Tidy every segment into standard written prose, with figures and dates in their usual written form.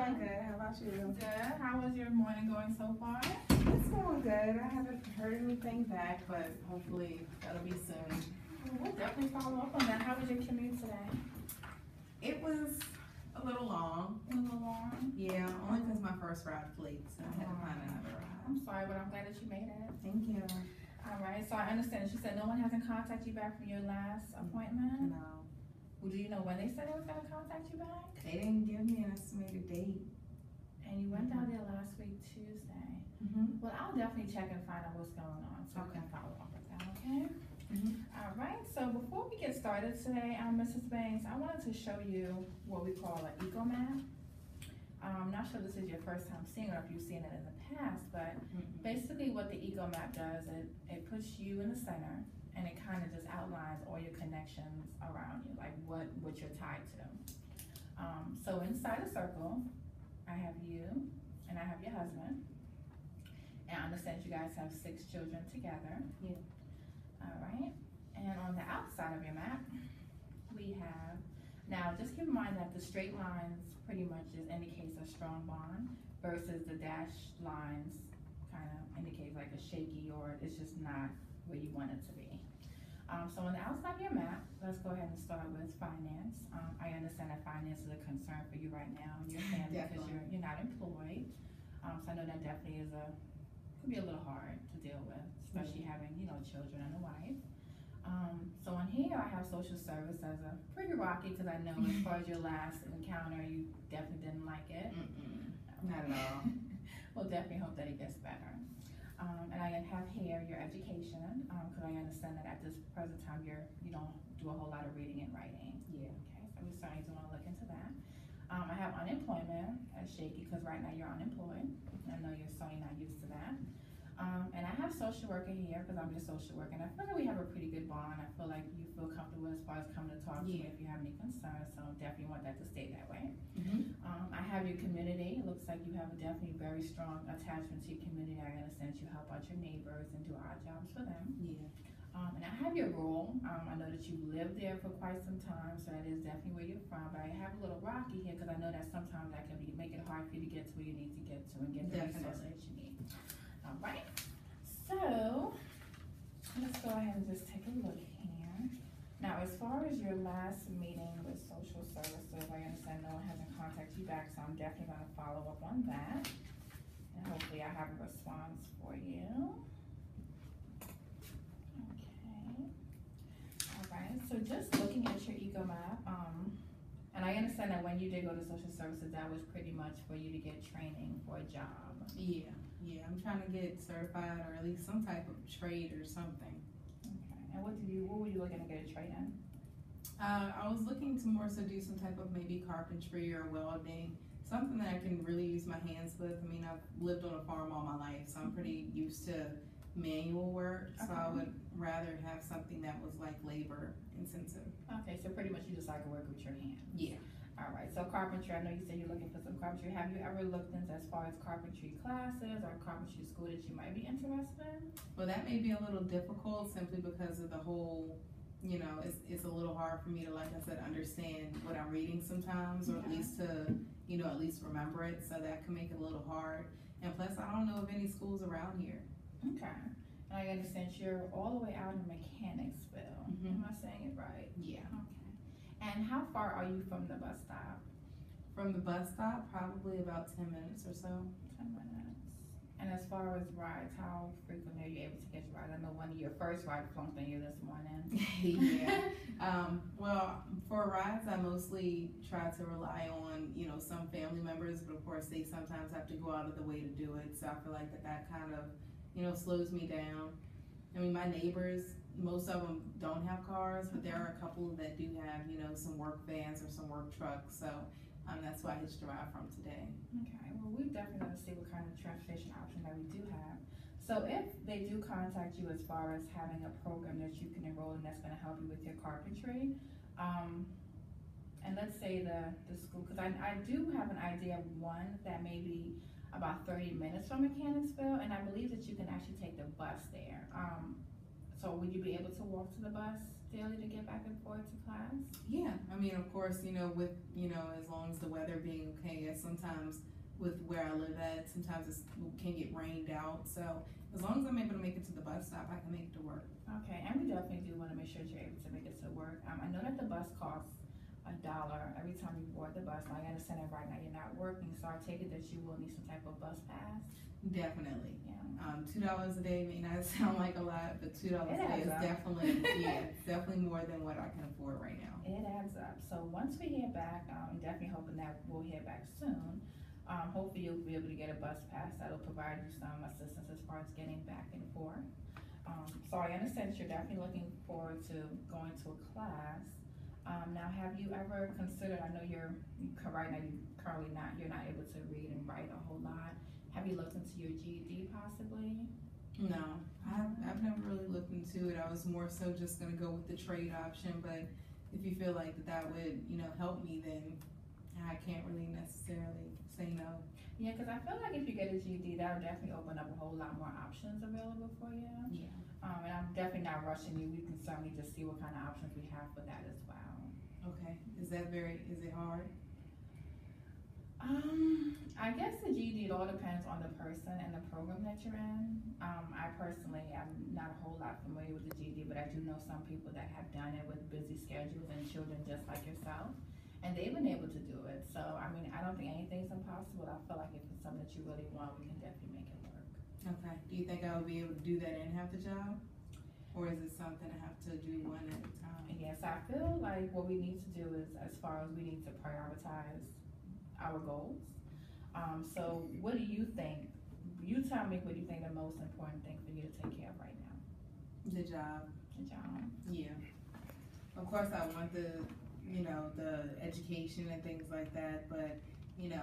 doing good. How about you? Good. How was your morning going so far? It's going good. I haven't heard anything back, but hopefully that'll be soon. We'll definitely follow up on that. How was your commute today? It was a little long. A little long? Yeah, only because my first ride late, so I had to find another ride. I'm sorry, but I'm glad that you made it. Thank you. All right, so I understand that you said no one hasn't contacted you back from your last appointment? No. Well, do you know when they said they was going to contact you back? They didn't give me an estimated date. And you went down there last week, Tuesday. Well, I'll definitely check and find out what's going on so I can follow up with that, okay? All right, so before we get started today, Mrs. Banks, I wanted to show you what we call an eco map. I'm not sure this is your first time seeing it or if you've seen it in the past, but basically what the eco map does, it puts you in the center and it kind of just outlines all your connections around you, like what you're tied to. So inside a circle, I have you and I have your husband. And I understand you guys have 6 children together. Yeah. All right. And on the outside of your map, we have, now just keep in mind that the straight lines pretty much just indicates a strong bond versus the dashed lines kind of indicates like a shaky or it's just not where you want it to be. So on the outside of your map, let's go ahead and start with finance. I understand that finance is a concern for you right now in your family because you're not employed. So I know that definitely could be a little hard to deal with, especially having, children and a wife. So on here I have social service as a pretty rocky because I know as far as your last encounter, you definitely didn't like it. Not at all. We'll definitely hope that it gets better. And I have here your education, because I understand that at this present time you don't do a whole lot of reading and writing. Yeah. Okay, so we certainly do want to look into that. I have unemployment as shaky because right now you're unemployed. I know you're certainly not used to that. And I have social worker here because I'm your social worker, and I feel like we have a pretty good bond. I feel like you feel comfortable as far as coming to talk to me if you have any concerns, so definitely want that to stay that way. I have your community. It looks like you have a definitely very strong attachment to your community. I understand you help out your neighbors and do odd jobs for them. Yeah. And I have your role. I know that you lived there for quite some time, so that is definitely where you're from. But I have a little rocky here because I know that sometimes that can make it hard for you to get to where you need to get to and get the resources that you need. All right. So let's go ahead and just take a look here. Now, as far as your last meeting with social services, I understand no one hasn't contacted you back, so I'm definitely going to follow up on that. And hopefully I have a response for you. Alright, so just looking at your eco map, and I understand that when you did go to social services, that was pretty much for you to get training for a job. Yeah, I'm trying to get certified or at least some type of trade or something. Okay, and what were you looking to get a trade in? I was looking to more so do some type of maybe carpentry or welding, something that I can really use my hands with. I mean, I've lived on a farm all my life, so I'm pretty used to manual work, so I would rather have something that was like labor intensive. Okay, so pretty much you just like to work with your hands. Yeah. Alright, so carpentry, I know you said you're looking for some carpentry. Have you ever looked into as far as carpentry classes or carpentry school that you might be interested in? Well, that may be a little difficult simply because of the whole, it's a little hard for me to, like I said, understand what I'm reading sometimes, or at least to, at least remember it, so that can make it a little hard. And plus, I don't know of any schools around here. Okay. And I understand you're all the way out in Mechanicsville. Am I saying it right? Yeah. Okay. And how far are you from the bus stop? From the bus stop, probably about 10 minutes or so. 10 minutes. And as far as rides, how frequently are you able to catch rides? I know one of your first ride flunked on you this morning. Yeah. Well, for rides, I mostly try to rely on, some family members, but of course they sometimes have to go out of the way to do it. So I feel like that kind of, slows me down. I mean, my neighbors, most of them don't have cars, but there are a couple that do have, some work vans or some work trucks. So that's why I hitched a ride from today. Okay, well, we're definitely going to see what kind of transportation option that we do have. So if they do contact you as far as having a program that you can enroll in that's going to help you with your carpentry, and let's say the school, because I do have an idea of one that may be about 30 minutes from Mechanicsville, and I believe that you can actually take the bus there. So would you be able to walk to the bus? daily to get back and forth to class? Yeah, I mean, of course, with, as long as the weather being okay, sometimes with where I live at, sometimes it can get rained out, so as long as I'm able to make it to the bus stop, I can make it to work. Okay, and we definitely do wanna make sure that you're able to make it to work. I know that the bus costs $1 every time you board the bus. Now, I understand that right now you're not working, so I take it that you will need some type of bus pass? Definitely. Yeah. $2 a day may not sound like a lot, but $2 a day is definitely, it's definitely more than what I can afford right now. It adds up. So once we hear back, I'm definitely hoping that we'll hear back soon. Hopefully you'll be able to get a bus pass that'll provide you some assistance as far as getting back and forth. So I understand that you're definitely looking forward to going to a class. Now, have you ever considered, I know right now you're not able to read and write a whole lot. Have you looked into your GED possibly? No, I've never really looked into it. I was more so just gonna go with the trade option, but if you feel like that would, help me, then I can't really necessarily say no. Yeah, because I feel like if you get a GED, that'll definitely open up a whole lot more options available for you. Yeah. And I'm definitely not rushing you. We can certainly just see what kind of options we have for that as well. Okay. Is it hard? I guess the GED, it all depends on the person and the program that you're in. I personally am not a whole lot familiar with the GED, but I do know some people that have done it with busy schedules and children just like yourself, and they've been able to do it. So, I mean, I don't think anything's impossible. I feel like if it's something that you really want, we can definitely make it work. Okay. Do you think I would be able to do that and have the job? Or is it something I have to do one at a time? Yes, I feel like what we need to do is, as far as we need to prioritize our goals. So what do you think? You tell me what you think the most important thing for you to take care of right now. The job. The job. Yeah. Of course I want the education and things like that, but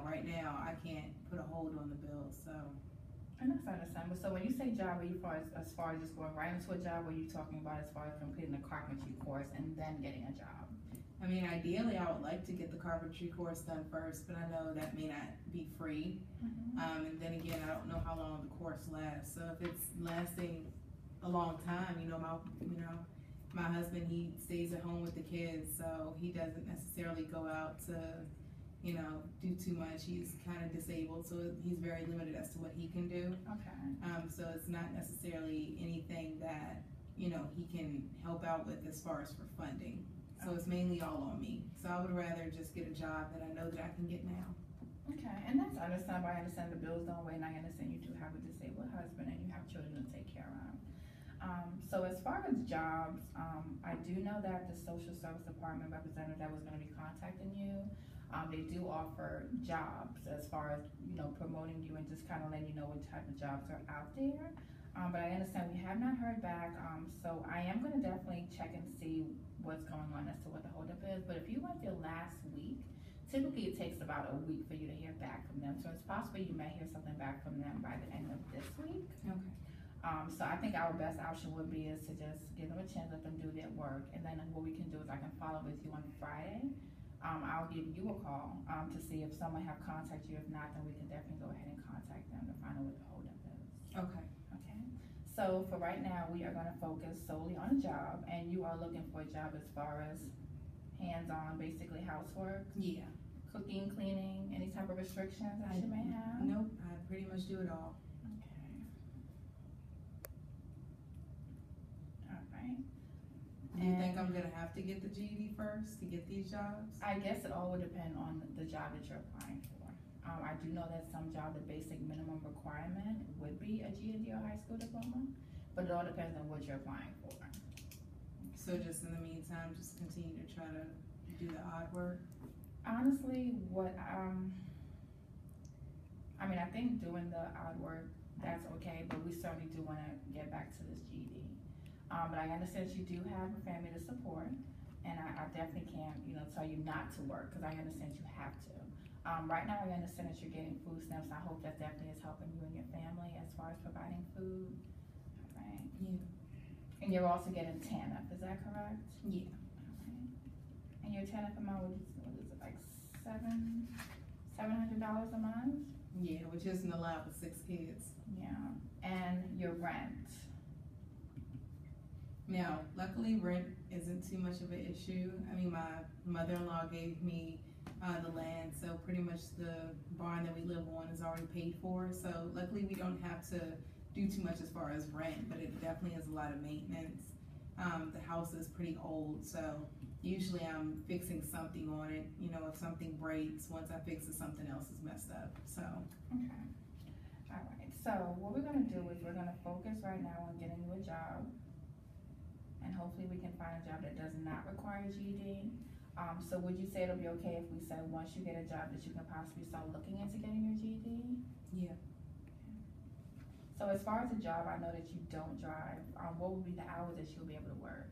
right now I can't put a hold on the bills, so. And that's understandable. So when you say job, are you as far as just going right into a job, or are you talking about as far as completing the carpentry course and then getting a job? I mean, ideally, I would like to get the carpentry course done first, but I know that may not be free. And then again, I don't know how long the course lasts. So if it's lasting a long time, my husband, he stays at home with the kids, so he doesn't necessarily go out to, do too much. He's kind of disabled, so he's very limited as to what he can do. Okay. So it's not necessarily anything that, he can help out with as far as for funding. So it's mainly all on me. So I would rather just get a job that I know that I can get now. Okay, and that's understandable. I understand the bills don't wait, and I understand you do have a disabled husband and you have children to take care of. So as far as jobs, I do know that the social service department representative that was gonna be contacting you, they do offer jobs as far as, promoting you and just kind of letting you know what type of jobs are out there. But I understand we have not heard back, so I am gonna definitely check and see what's going on as to what the holdup is. But if you went there last week, typically it takes about a week for you to hear back from them. So it's possible you may hear something back from them by the end of this week. Okay. So I think our best option would be is to just give them a chance, let them do their work, and then what we can do is I can follow with you on Friday. I'll give you a call to see if someone have contacted you. If not, then we can definitely go ahead and contact them to find out what the holdup is. Okay. Okay. So for right now, we are going to focus solely on a job, and you are looking for a job as far as hands-on, basically housework. Yeah. Cooking, cleaning, any type of restrictions that you may have? Nope, I pretty much do it all. Okay. All right. Do you think I'm gonna have to get the GED first to get these jobs? I guess it all would depend on the job that you're applying for. I do know that some job, the basic minimum requirement would be a GED or high school diploma, but it all depends on what you're applying for. So just in the meantime, just continue to try to do the odd work? Honestly, I think doing the odd work, that's okay, but we certainly do wanna get back to this GED. But I understand you do have a family to support, and I definitely can't, tell you not to work, cause I understand you have to. Right now, I understand that you're getting food stamps. I hope that definitely is helping you and your family as far as providing food. All right. Yeah. And you're also getting TANF, is that correct? Yeah. All right. And your TANF amount, what is it, like $700 a month? Yeah, which isn't allowed with 6 kids. Yeah. And your rent? Now, luckily, rent isn't too much of an issue. I mean, my mother-in-law gave me the land, so pretty much the barn that we live on is already paid for. So luckily, we don't have to do too much as far as rent, but it definitely is a lot of maintenance. The house is pretty old, so usually I'm fixing something on it. You know, if something breaks, once I fix it, something else is messed up. So. Okay. All right. So what we're gonna do is we're gonna focus right now on getting you a job. And hopefully we can find a job that does not require GED. So would you say it'll be okay if we say once you get a job that you can possibly start looking into getting your GED? Yeah. So as far as a job, I know that you don't drive. What would be the hours that you'll be able to work?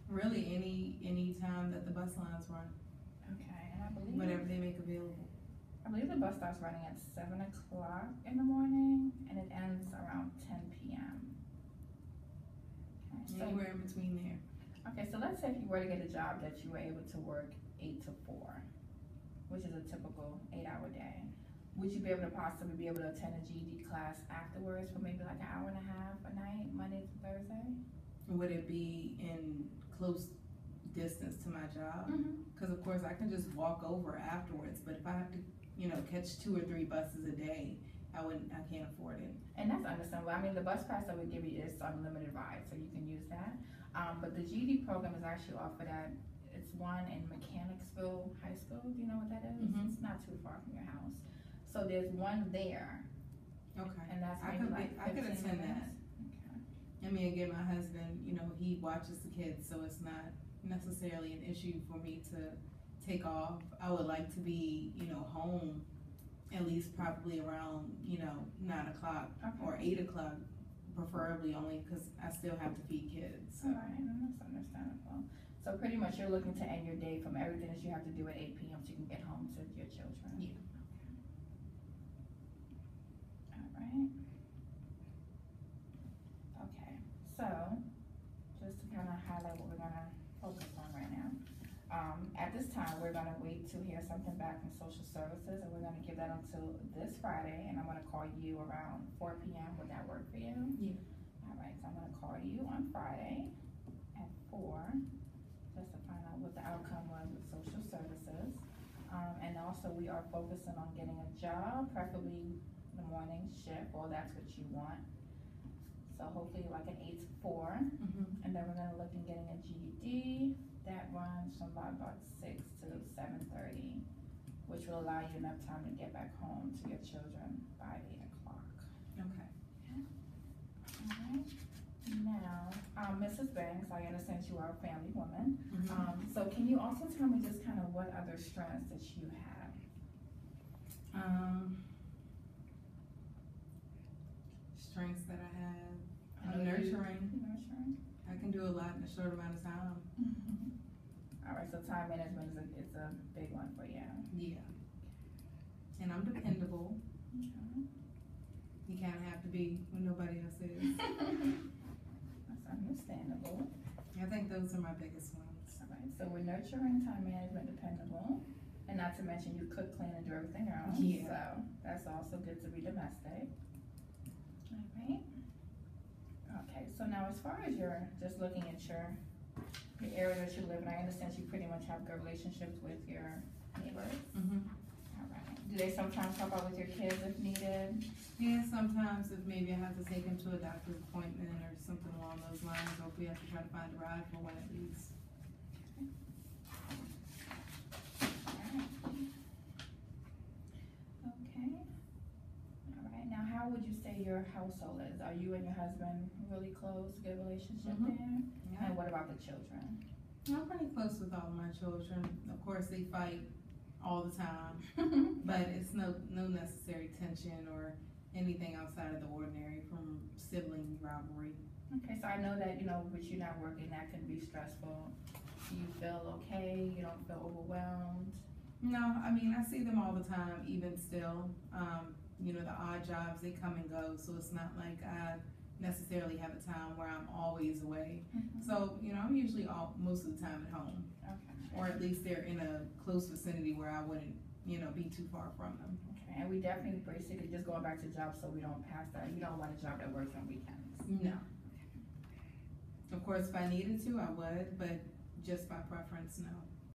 Really, any time that the bus lines run, Okay, and I believe whatever they make available. I believe the bus starts running at 7 o'clock in the morning and it ends around 10 p.m. Okay, so Anywhere in between there. okay, so let's say if you were to get a job that you were able to work 8 to 4, which is a typical 8-hour day. Would you be able to possibly be able to attend a GED class afterwards for maybe like an hour and a half a night, Monday to Thursday? Would it be in close distance to my job? Because of course I can just walk over afterwards, but if I have to, catch 2 or 3 buses a day, I can't afford it. And that's understandable. I mean, the bus pass that we give you is unlimited ride, so you can use that. But the GED program is actually offered at, it's one in Mechanicsville High School. Do you know what that is? It's not too far from your house. So there's one there. Okay. And that's I maybe like 15 could attend that. Okay. I mean, again, my husband, he watches the kids, so it's not necessarily an issue for me to take off. I would like to be, home at least probably around, 9 o'clock or 8 o'clock, preferably, only because I still have to feed kids. So. All right, that's understandable. So pretty much you're looking to end your day from everything that you have to do at 8 p.m. so you can get home to your children. Yeah. All right. Okay, so just to kind of highlight what we're gonna focus on right now. At this time, we're gonna wait to hear something back from social services, and we're gonna give that until this Friday, and I'm gonna call you around 4 p.m. Would that work for you? Yeah. All right, so I'm gonna call you on Friday at 4, just to find out what the outcome was with social services. And also we are focusing on getting a job, preferably the morning shift, or that's what you want. So hopefully like an 8 to 4, and then we're gonna look at getting a GED. That runs from about 6 to 7:30, which will allow you enough time to get back home to your children by 8 o'clock. Okay. Alright, now, Mrs. Banks, I understand you are a family woman. So can you also tell me just kind of what other strengths that you have? Strengths that I have. I know Nurturing. Nurturing. I can do a lot in a short amount of time. All right, so time management is a big one for you. Yeah. And I'm dependable. Okay. You kind of have to be when nobody else is. That's understandable. I think those are my biggest ones. All right, so we're nurturing, time management, dependable, and not to mention you cook, clean, and do everything else. Yeah. So that's also good to be domestic. All right. Okay, so now as far as you're just looking at the area that you live in, I understand you pretty much have good relationships with your neighbors. All right. Do they sometimes help out with your kids if needed? Yeah, sometimes if maybe I have to take him to a doctor's appointment or something along those lines, or if we have to try to find a ride for one at least. Okay. All right. Now, how would you say your household is? Are you and your husband really close, good relationship there? Yeah. And what about the children? I'm pretty close with all of my children. Of course, they fight all the time, but it's no necessary tension or anything outside of the ordinary from sibling rivalry. Okay, so I know that, with you not working, that can be stressful. Do you feel okay? You don't feel overwhelmed? No, I mean, I see them all the time, even still. The odd jobs, they come and go, so it's not like I necessarily have a time where I'm always away. So, I'm usually most of the time at home. Okay. Or at least they're in a close vicinity where I wouldn't, be too far from them. Okay, and we definitely basically just going back to jobs so we don't pass that. You don't want a job that works on weekends. No. Of course, if I needed to, I would, but just by preference, no.